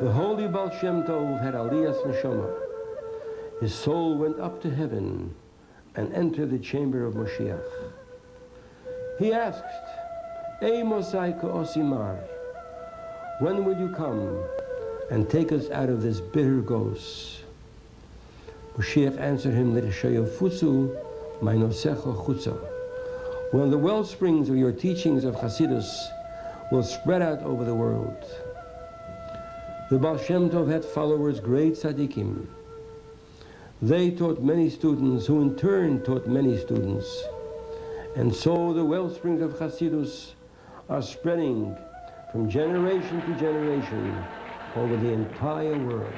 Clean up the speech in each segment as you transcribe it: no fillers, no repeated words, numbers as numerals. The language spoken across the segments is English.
The holy Baal Shem Tov had Aliyas Neshama. His soul went up to heaven and entered the chamber of Moshiach. He asked, Ei Mosaika Osimar, when will you come and take us out of this bitter ghost? Moshiach answered him, L'Shayofutsu Mainosecha Chutza. When the well springs of your teachings of Hasidus will spread out over the world. The Baal Shem Tov had followers, great Tzadikim. They taught many students, who in turn taught many students. And so the well springs of Hasidus are spreading from generation to generation over the entire world.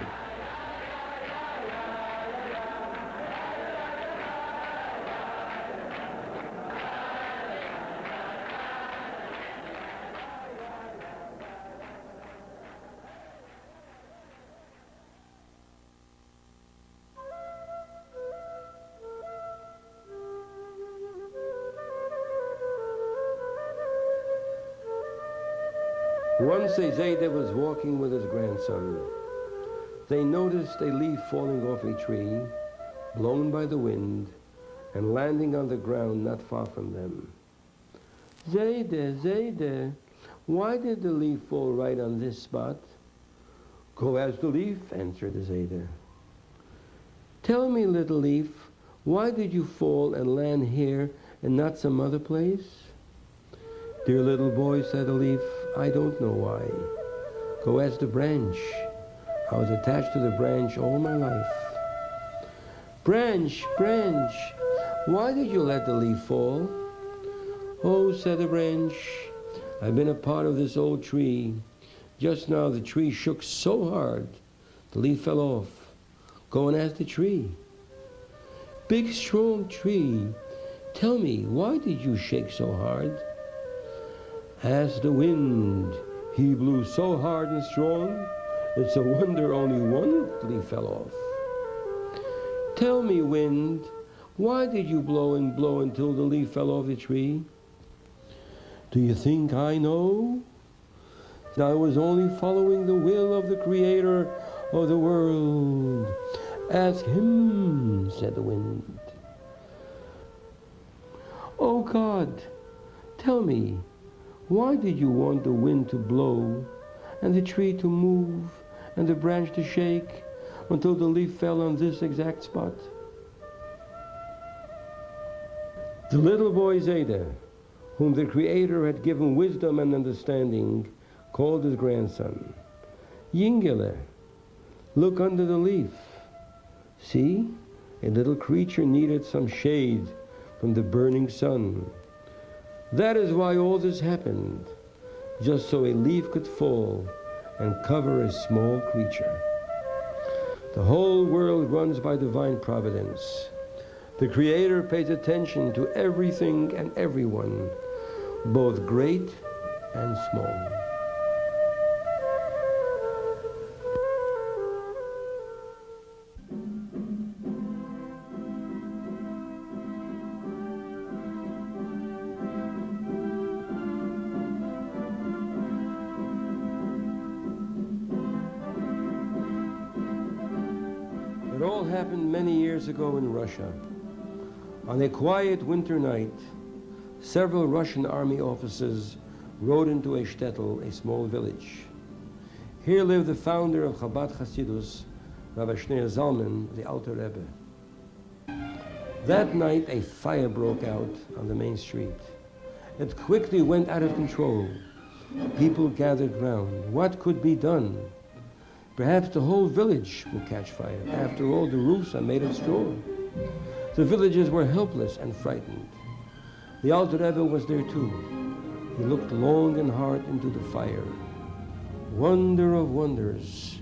Once Zaidy was walking with his grandson. They noticed a leaf falling off a tree, blown by the wind, and landing on the ground not far from them. Zaidy, Zaidy, why did the leaf fall right on this spot? Go ask the leaf, answered Zaidy. Tell me, little leaf, why did you fall and land here and not some other place? Dear little boy, said the leaf, I don't know why. Go ask the branch. I was attached to the branch all my life. Branch, branch, why did you let the leaf fall? Oh, said the branch, I've been a part of this old tree. Just now the tree shook so hard, the leaf fell off. Go and ask the tree. Big, strong tree, tell me, why did you shake so hard? Ask the wind. He blew so hard and strong, it's a wonder only one leaf fell off. Tell me, wind, why did you blow and blow until the leaf fell off the tree? Do you think I know? I was only following the will of the Creator of the world. Ask him, said the wind. Oh God, tell me, why did you want the wind to blow, and the tree to move, and the branch to shake, until the leaf fell on this exact spot? The little boy Zaidy, whom the Creator had given wisdom and understanding, called his grandson. Yingele, look under the leaf. See, a little creature needed some shade from the burning sun. That is why all this happened, just so a leaf could fall and cover a small creature. The whole world runs by divine providence. The Creator pays attention to everything and everyone, both great and small. It all happened many years ago in Russia. On a quiet winter night, several Russian army officers rode into a shtetl, a small village. Here lived the founder of Chabad Hasidus, Rabbi Shneur Zalman, the Alter Rebbe. That night, a fire broke out on the main street. It quickly went out of control. People gathered round. What could be done? Perhaps the whole village will catch fire. After all, the roofs are made of straw. The villagers were helpless and frightened. The Alter Rebbe was there too. He looked long and hard into the fire. Wonder of wonders.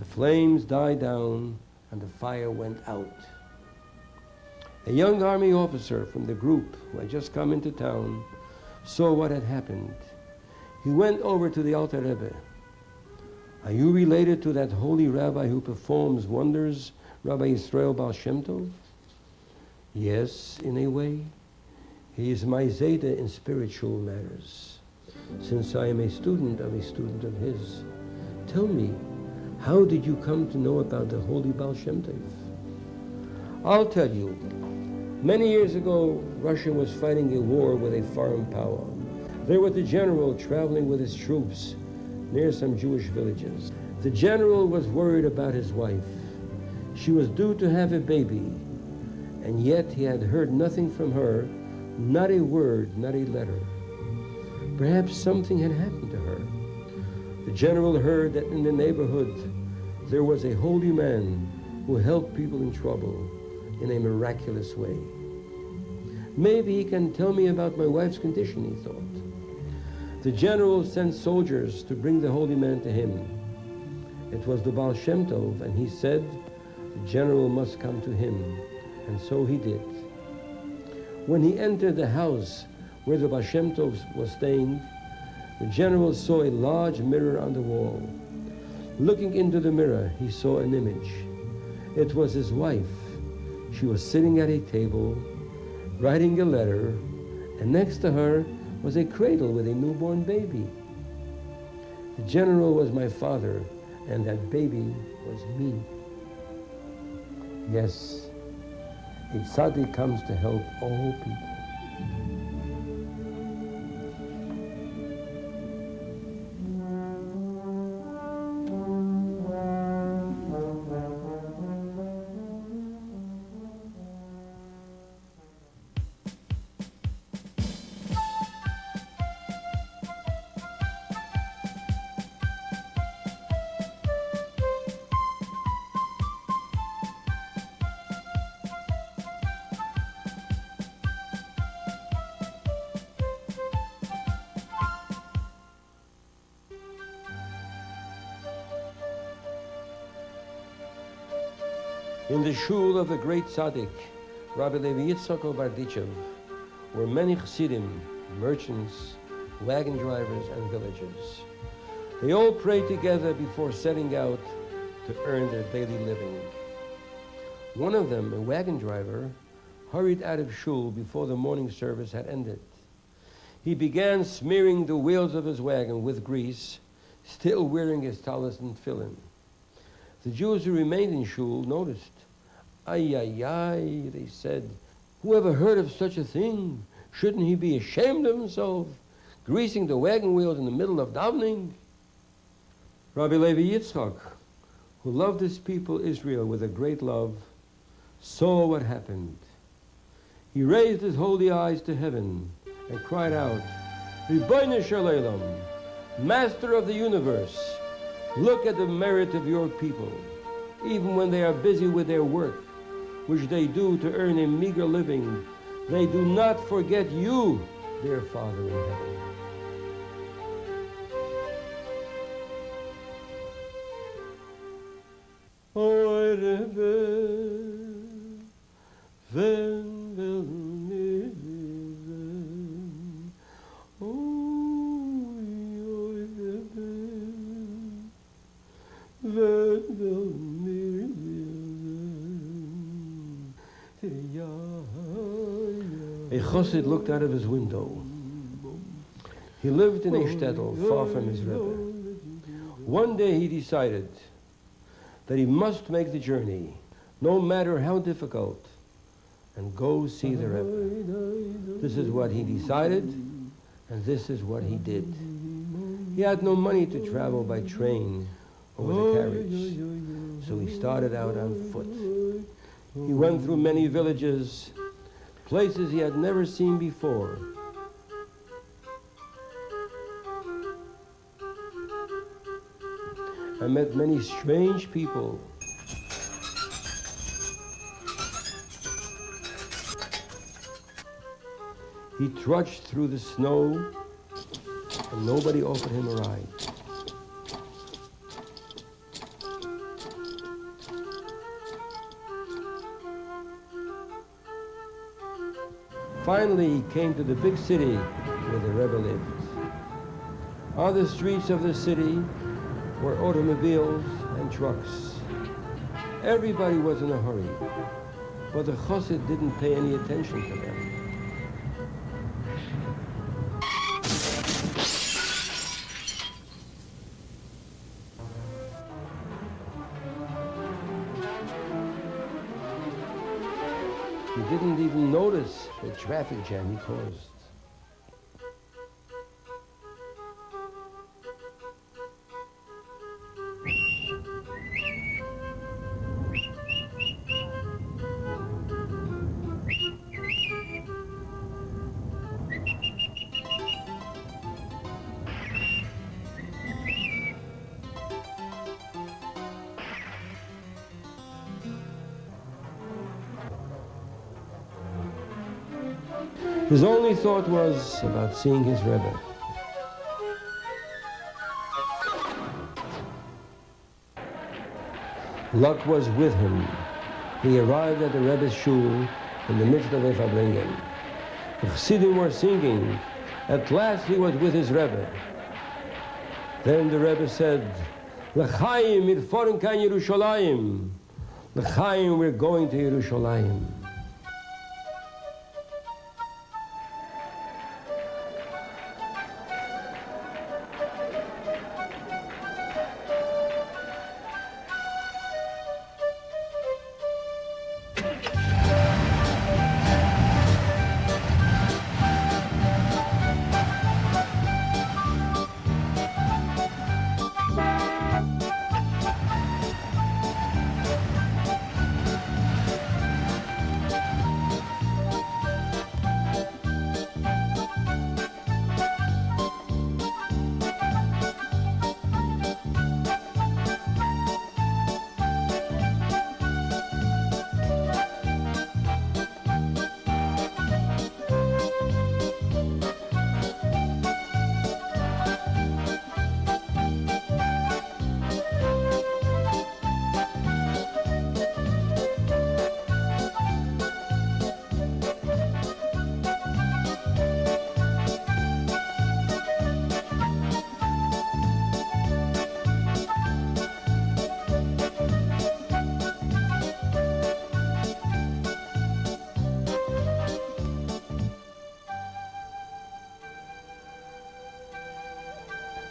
The flames died down and the fire went out. A young army officer from the group who had just come into town saw what had happened. He went over to the Alter Rebbe. Are you related to that holy rabbi who performs wonders, Rabbi Yisrael Baal Shem Tov? Yes, in a way. He is my Zaidy in spiritual matters. Since I am a student of his. Tell me, How did you come to know about the holy Baal Shem Tov? I'll tell you. Many years ago, Russia was fighting a war with a foreign power. There was a general traveling with his troops near some Jewish villages. The general was worried about his wife. She was due to have a baby, and yet he had heard nothing from her, not a word, not a letter. Perhaps something had happened to her. The general heard that in the neighborhood there was a holy man who helped people in trouble in a miraculous way. Maybe he can tell me about my wife's condition, he thought. The general sent soldiers to bring the holy man to him. It was the Baal Shem Tov, and he said the general must come to him, and so he did. When he entered the house where the Baal Shem Tov was staying, the general saw a large mirror on the wall. Looking into the mirror, he saw an image. It was his wife. She was sitting at a table, writing a letter, and next to her was a cradle with a newborn baby. The general was my father, and that baby was me. Yes, a tzaddik comes to help all people. In the shul of the great tzaddik, Rabbi Levi Yitzchak of Barditchev, were many chassidim, merchants, wagon drivers, and villagers. They all prayed together before setting out to earn their daily living. One of them, a wagon driver, hurried out of shul before the morning service had ended. He began smearing the wheels of his wagon with grease, still wearing his talis and tefillin. The Jews who remained in shul noticed. Ay, ay, ay, they said, who ever heard of such a thing? Shouldn't he be ashamed of himself, greasing the wagon wheels in the middle of davening? Rabbi Levi Yitzchak, who loved his people Israel with a great love, saw what happened. He raised his holy eyes to heaven and cried out, Ribono shel olam, Master of the universe, look at the merit of your people. Even when they are busy with their work, which they do to earn a meager living, they do not forget you, their Father in heaven. O Rebbe, ven will niven, O Rebbe, ven will A chassid looked out of his window. He lived in a shtetl far from his Rebbe. One day he decided that he must make the journey, no matter how difficult, and go see the Rebbe. This is what he decided, and this is what he did. He had no money to travel by train or with a carriage, so he started out on foot. He went through many villages, places he had never seen before. I met many strange people. He trudged through the snow, and nobody offered him a ride. Finally, he came to the big city where the Rebbe lived. On the streets of the city were automobiles and trucks. Everybody was in a hurry, but the chassid didn't pay any attention to them. He didn't even notice the traffic jam he caused. His only thought was about seeing his Rebbe. Luck was with him. He arrived at the Rebbe's shul in the midst of a Fabringen. The Chassidim were singing. At last he was with his Rebbe. Then the Rebbe said, L'chaim, wir fahren kein Yerushalayim. L'chaim, we're going to Yerushalayim.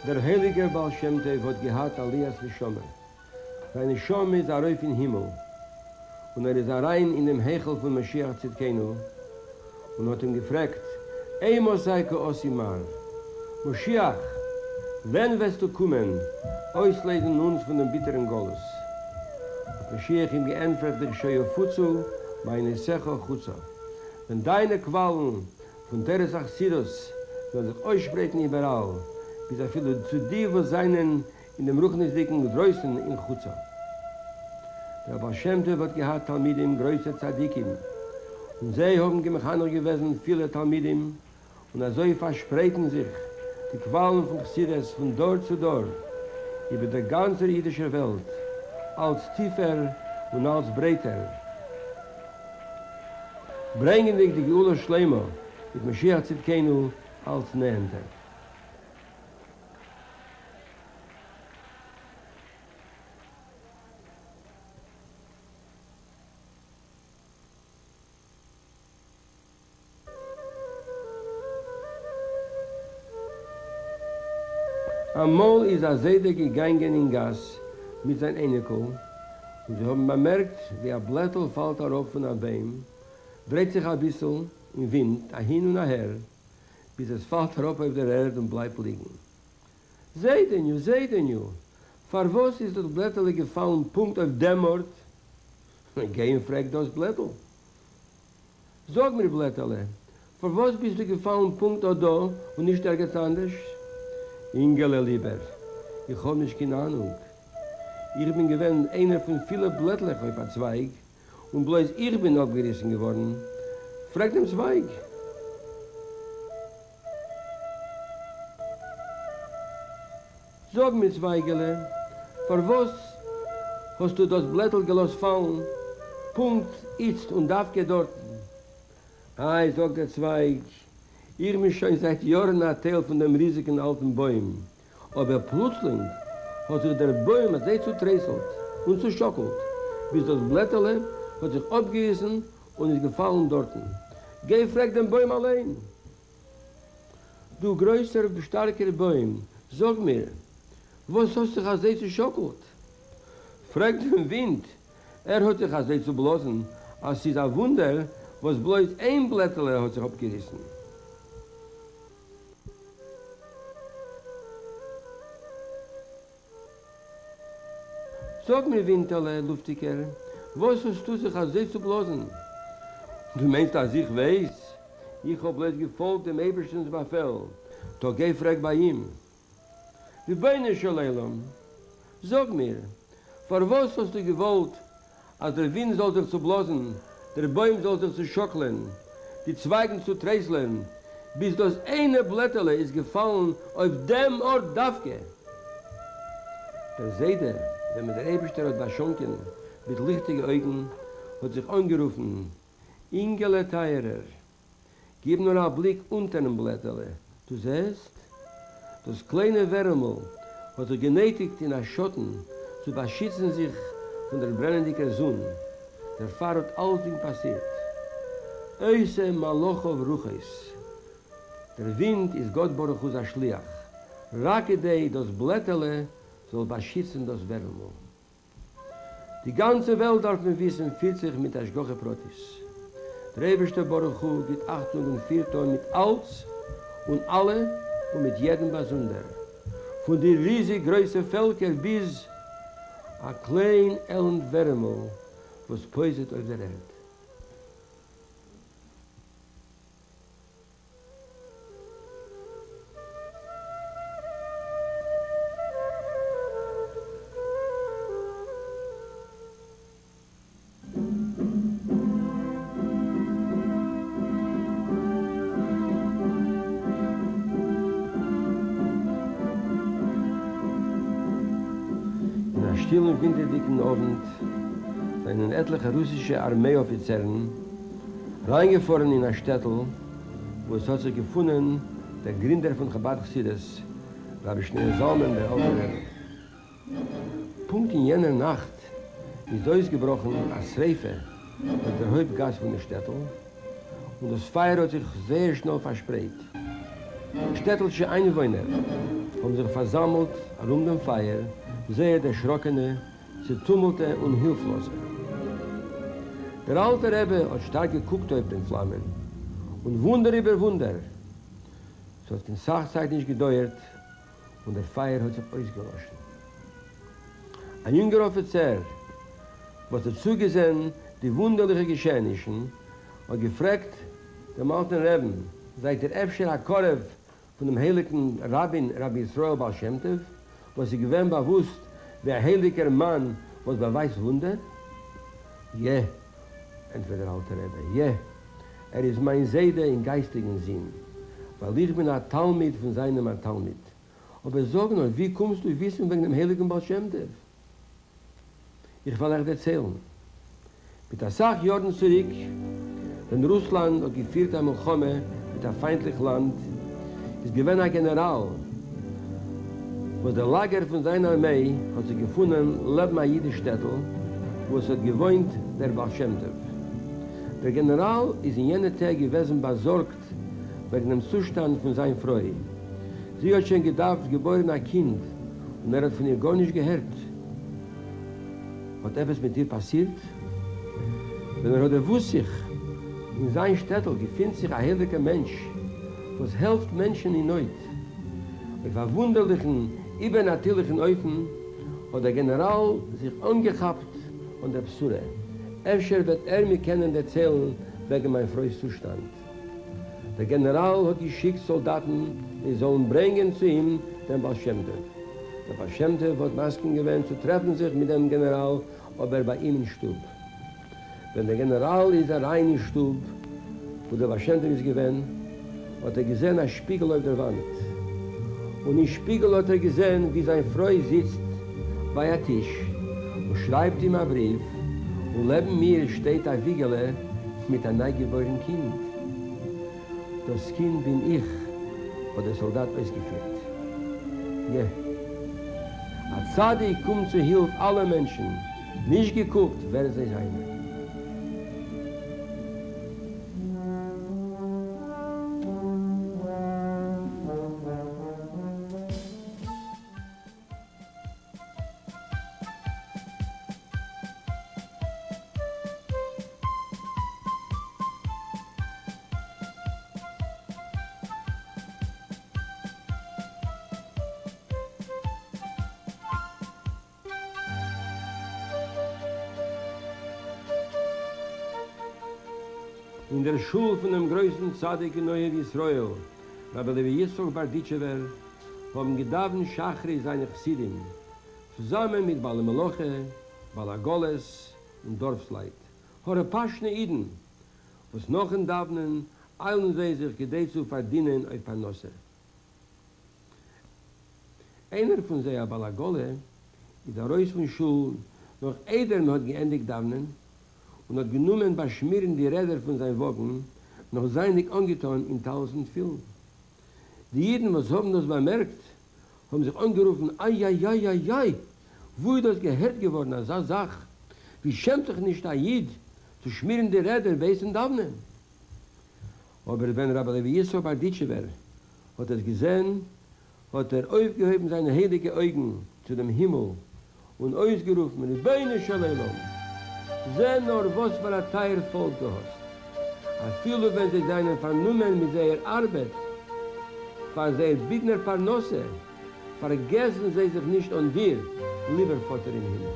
Der heilige Baal Shem Tov hat gehad Aliyas Neshama. Seine Neshama ist arauf in Himmel. Und ist rein in dem Hechel von Mashiach Tzidkenu und hat ihm gefragt, Ey Mosaike Osimar, Mashiach, wenn wirst du kommen, auslesen uns von dem bitteren Golus? Hat Mashiach ihm geantwortet, ich scheue Futsu, meine Secho Chutza. Wenn deine Qualen von Teres Achsidus sollen sich aussprechen überall, bis viele zu dir, wo seinen in dem Ruchnisdicken Größen in Chutza. Der Baal Shem Tov hat gehabt Talmidim, größte Tzadikim. Und sie haben gemechaner gewesen, viele Talmidim, und so verspreiten sich die Qualen von Chassidus von dort zu dort, über die ganze jüdische Welt, als tiefer und als breiter. Bringen dich die Geula Schleima mit Mashiach Tzidkenu als Nähender. Amol ist Zaidy gegangen in Gas mit seinem Enekel und sie haben bemerkt, wie ein Blättel fällt darauf von einem Bein, dreht sich ein bisschen im Wind, hin und her, bis es fällt darauf auf der Erde und bleibt liegen. Zaidy, für was ist das Blättel gefallen, Punkt auf dem Ort? Geh und frag das Blättel. Sag mir, Blättel, für was bist du gefallen, Punkt da und nicht irgendwas anderes? Ingele, lieber, ich habe nicht keine Ahnung. Ich bin gewesen einer von vielen Blättlern auf einem Zweig und bloß ich bin abgerissen geworden. Frag den Zweig. Sag mir, Zweigele, für was hast du das Blättel gelassen fallen? Punkt, jetzt und darf dort. Ich sag der Zweig, ich bin schon seit Jahren ein Teil von dem riesigen alten Bäum. Aber plötzlich hat sich der Baum sehr zerträselt und zerschockelt, bis das Blätterle hat sich abgerissen und ist gefallen dort. Geh, frag den Baum allein. Du größer, starker Baum, sag mir, was hast du sehr zerschockelt? Frag den Wind, hat sich sehr zu blasen, als es ist ein Wunder, was bloß ein Blätterle hat sich abgerissen. Sag mir, Winterle, Luftiker, was hast du sich als so zu blasen? Du meinst, dass ich weiß? Ich hab bloß gefolgt dem Eberstens Befehl. Da geh frag bei ihm. Die Beine Schleilam, sag mir, vor was hast du gewollt, als der Wind soll sich zu blasen, der Baum soll sich zu schocklen, die Zweigen zu treißeln, bis das eine Blätterle ist gefallen auf dem Ort Dafke. Der Zaidy, wenn man der Eberster hat beschonken, mit lichtigen Augen, hat sich angerufen, Ingele Teirer, gib nur einen Blick unter dem Blätterle. Du siehst, das kleine Wärmel hat genötigt in der Schotten zu beschützen sich von der brennenden Sonne. Der Fahr hat alles Ding passiert. Eise Malochov Ruches. Der Wind ist Gott Baruch Hu Schliach. Rakedei das Blätterle soll beschützen das Wärmel. Die ganze Welt darf man wissen, fühlt sich mit der Schgoche Protis. Der Eberste Baruch Hu gibt Achtung und Vierton mit alles und alle und mit jedem Besonder. Von den riesig großen Völkern bis a klein Elend Wärmel, was päuset auf der Erde. Stillen winterdicken Abend seien etliche russische Armeeoffizieren reingefahren in ein Städtel, wo es hat sich gefunden, der Gründer von Chabad Chassidus, Rabbi Schnee Salmen, der Alter. Punkt in jener Nacht ist ausgebrochen als Schreife auf der Hauptgasse von der Städtel und das Feuer hat sich sehr schnell verspreit. Städtelsche Einwohner haben sich versammelt rund dem Feuer, sehr erschrockene, zertummelte und hilflose. Der alte Rebbe hat stark geguckt auf den Flammen und Wunder über Wunder. So hat die Sachzeit nicht gedauert und der Feuer hat sich ausgelöscht. Ein jünger Offizier, was dazu gesehen, die wunderlichen Geschehnisse, hat gefragt, dem alten Rebbe, seit der Efscher Akorev von dem heiligen Rabbi Israel Baal Shem Tov, was sie gewinn bewusst, wer ein heiliger Mann, was beweist Wunder? Ja, entweder der alte Rebbe, ja, ist mein Zaidy im geistigen Sinn, weil ich bin ein Talmid von seinem Talmid. Aber sag nur, wie kommst du wissen wegen dem heiligen Baal Shem Tov? Ich will euch erzählen. Mit der Sache Jahren zurück, wenn Russland und geführt am Milchome mit einem feindlichen Land, ist gewinn ein General, wo der Lager von seiner Armee hat sich gefunden, leben ein jüdisches Städtel, wo es hat gewohnt, der Baal Shem Tov. Der General ist in jener Tag gewesen besorgt wegen dem Zustand von seiner Frau. Sie hat schon gedacht, geboren ein Kind, und hat von ihr gar nicht gehört. Hat etwas mit ihr passiert? Wenn hat wusste sich, in seinem Städtel befindet sich ein heiliger Mensch, was hilft Menschen in Not. Auf einem wunderlichen, übernatürlichen Öfen hat der General sich angehabt und der Psure. Öfter wird mir kennen erzählen wegen meinem Freudszustand. Der General hat geschickt Soldaten, die sollen bringen zu ihm den Baal Shem Tov. Der Baal Shem Tov hat Masken gewählt, zu treffen sich mit dem General, aber bei ihm im Stub. Wenn der General ist rein im Stub, wo der Baal Shem Tov ist gewählt, hat gesehen einen Spiegel auf der Wand. Und im Spiegel hat gesehen, wie seine Frau sitzt bei einem Tisch und schreibt ihm einen Brief. Und neben mir steht ein Wiegele mit einem neugeborenen Kind. Das Kind bin ich, hat der Soldat ausgeführt. Ja. Ein Tzadik kommt zur Hilfe aller Menschen, nicht geguckt, wer sie sein. In der Schule von dem größten Tzadik in Neue Israel, Rabbi Levi Yitzchok Barditschewer, haben gedavn Schachri seine Chassidim, zusammen mit Bale Meloche, Balagoles und Dorfsleit. Hore Paschne Iden, was noch in Davnen, eilen sie sich gedei zu verdienen auf Parnosse. Einer von sie, Balagole, ist der Reus von Schul, noch Edern hat geendigt Davnen und hat genommen bei Schmieren die Räder von seinen Wogen, noch seinig angetan in 1000 Filmen. Die Jeden, was haben das bemerkt, haben sich angerufen, ai, wo ist das gehört geworden, als er sagt, wie schämt sich nicht ein Jid, zu schmieren die Räder, weißen Davnen. Aber wenn Rabbi Levi Yitzchok Barditschewer hat es gesehen, hat aufgehoben seine heiligen Augen zu dem Himmel und ausgerufen, in Beine Shalom, seh nur, was für ein Teil Volk du hast. Als viele, wenn sie seinen vernommen mit seiner Arbeit, von seiner Bidner Parnosse, vergessen sie sich nicht an dir, lieber Vater im Himmel.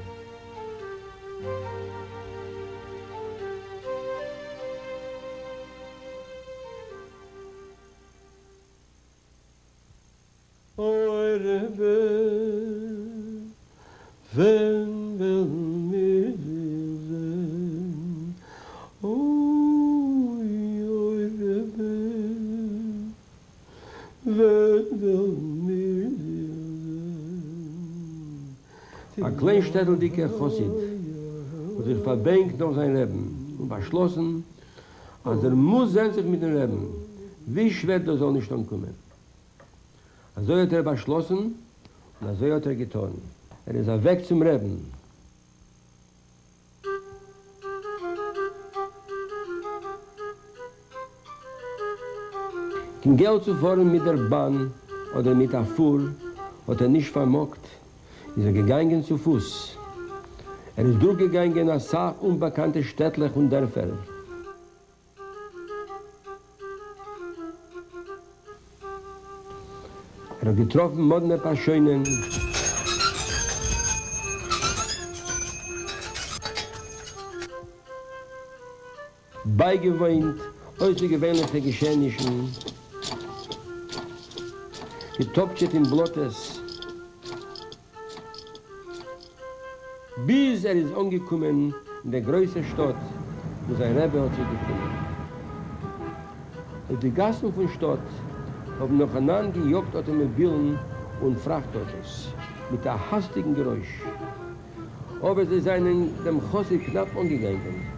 Eure Welt, wenn will mir sehen, eure Welt, wenn will mir sehen. Ein kleinstädteldicker Chossid hat sich verbänkt durch sein Leben und beschlossen, als muss sich mit dem Leben, wie schwer das soll nicht ankommen. Also hat beschlossen und also hat getan. Ist weg zum Reben. Kein Geld zu fahren mit der Bahn oder mit der Fuhr hat nicht vermogt. Ist gegangen zu Fuß. Ist durchgegangen als Sach unbekannte Städte und Dörfer. Hat getroffen moderne paar Schönen. Beigewohnt, außergewöhnliche Geschehnissen. Getopft in Blottes. Bis ist angekommen in der größten Stadt, wo sein Rebbe hat sich gefunden. Und die Gassen von Stadt haben noch einander gejagt Automobilen und Frachtautos mit einem hastigen Geräusch. Aber sie seien dem Chossi knapp angegangen.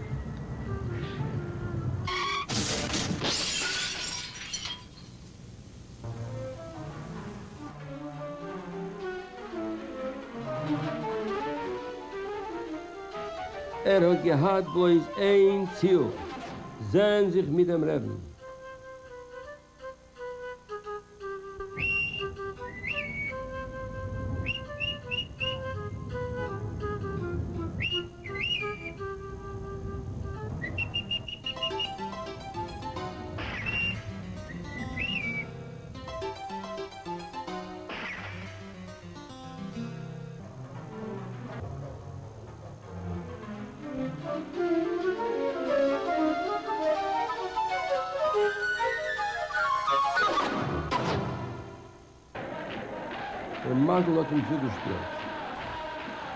Hat gehabt bloß ein Ziel, sehen sich mit dem Reben. Der Magel hat ihm zugespielt.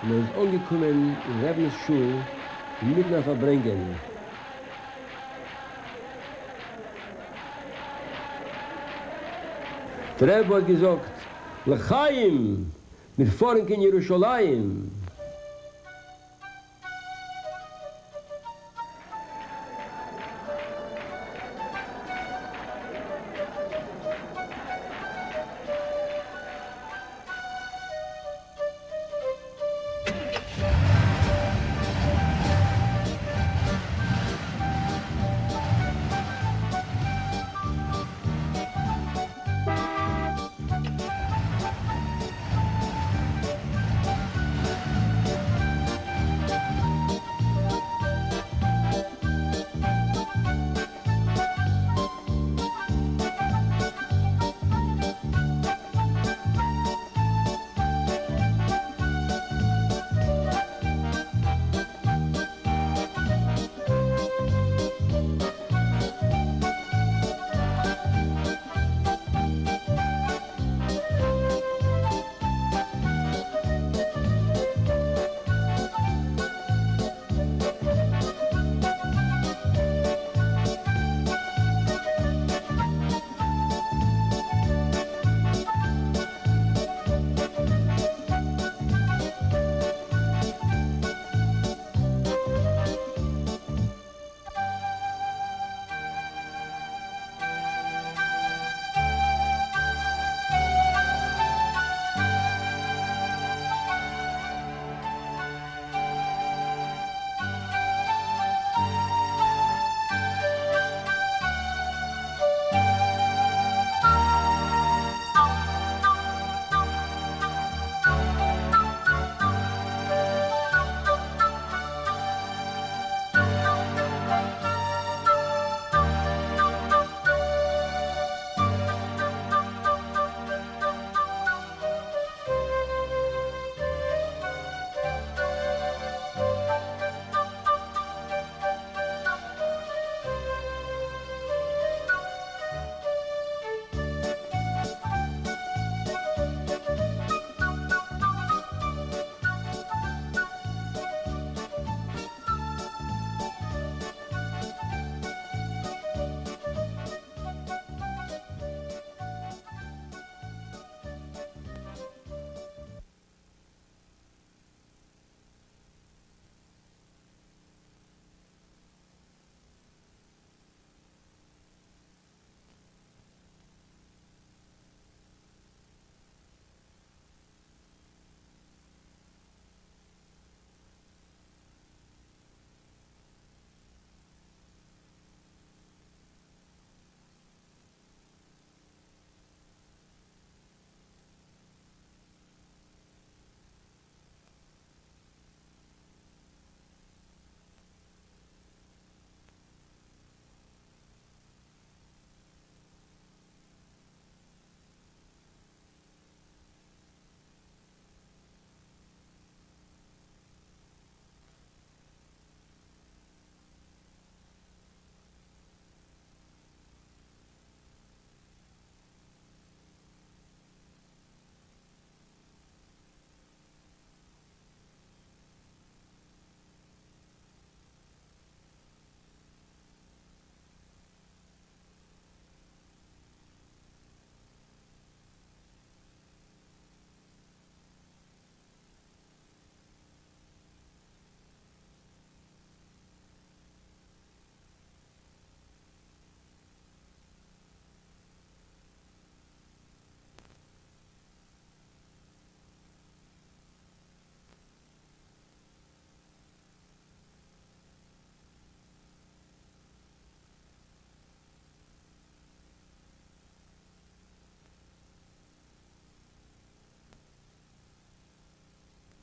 Und ist angekommen in Rebens Schule mitten auf Verbringen. Der Rebbe hat gesagt, L'chaim, wir fahren in Jerusalem.